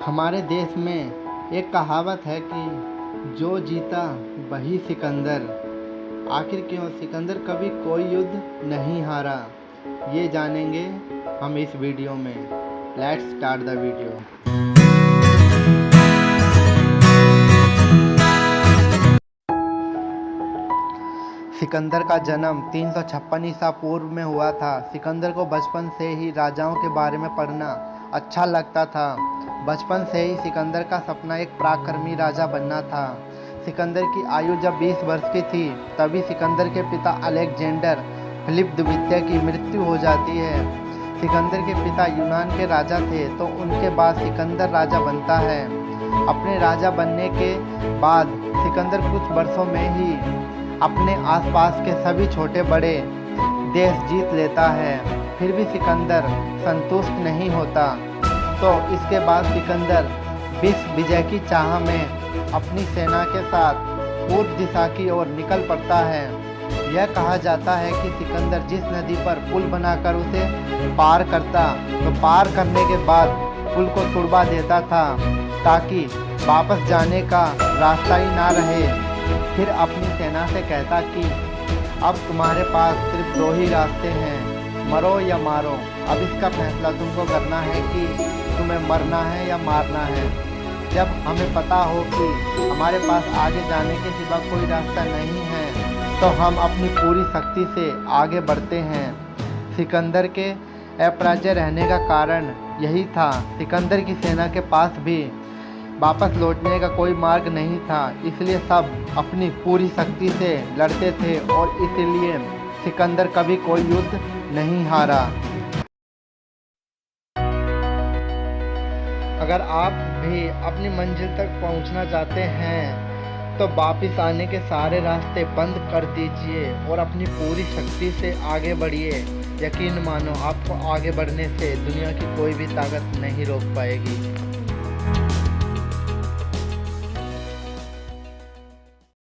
हमारे देश में एक कहावत है कि जो जीता वही सिकंदर। आखिर क्यों सिकंदर कभी कोई युद्ध नहीं हारा, ये जानेंगे हम इस वीडियो में। Let's start the video. Sikandar का जन्म 356 ईसा पूर्व में हुआ था। सिकंदर को बचपन से ही राजाओं के बारे में पढ़ना अच्छा लगता था। बचपन से ही सिकंदर का सपना एक पराक्रमी राजा बनना था। सिकंदर की आयु जब 20 वर्ष की थी तभी सिकंदर के पिता अलेक्जेंडर फिलिप द्वितीय की मृत्यु हो जाती है। सिकंदर के पिता यूनान के राजा थे तो उनके बाद सिकंदर राजा बनता है। अपने राजा बनने के बाद सिकंदर कुछ वर्षों में ही अपने आसपास के सभी छोटे बड़े देश जीत लेता है। फिर भी सिकंदर संतुष्ट नहीं होता, तो इसके बाद सिकंदर विश्व विजय की चाह में अपनी सेना के साथ पूर्व दिशा की ओर निकल पड़ता है। यह कहा जाता है कि सिकंदर जिस नदी पर पुल बनाकर उसे पार करता तो पार करने के बाद पुल को तुड़वा देता था ताकि वापस जाने का रास्ता ही ना रहे। फिर अपनी सेना से कहता कि अब तुम्हारे पास सिर्फ 2 ही रास्ते हैं, मरो या मारो। अब इसका फैसला तुमको करना है कि तुम्हें मरना है या मारना है। जब हमें पता हो कि हमारे पास आगे जाने के सिवा कोई रास्ता नहीं है तो हम अपनी पूरी शक्ति से आगे बढ़ते हैं। सिकंदर के अपराजय रहने का कारण यही था। सिकंदर की सेना के पास भी वापस लौटने का कोई मार्ग नहीं था, इसलिए सब अपनी पूरी शक्ति से लड़ते थे और इसलिए सिकंदर कभी कोई युद्ध नहीं हारा। अगर आप भी अपनी मंजिल तक पहुंचना चाहते हैं तो वापस आने के सारे रास्ते बंद कर दीजिए और अपनी पूरी शक्ति से आगे बढ़िए। यकीन मानो आपको आगे बढ़ने से दुनिया की कोई भी ताकत नहीं रोक पाएगी।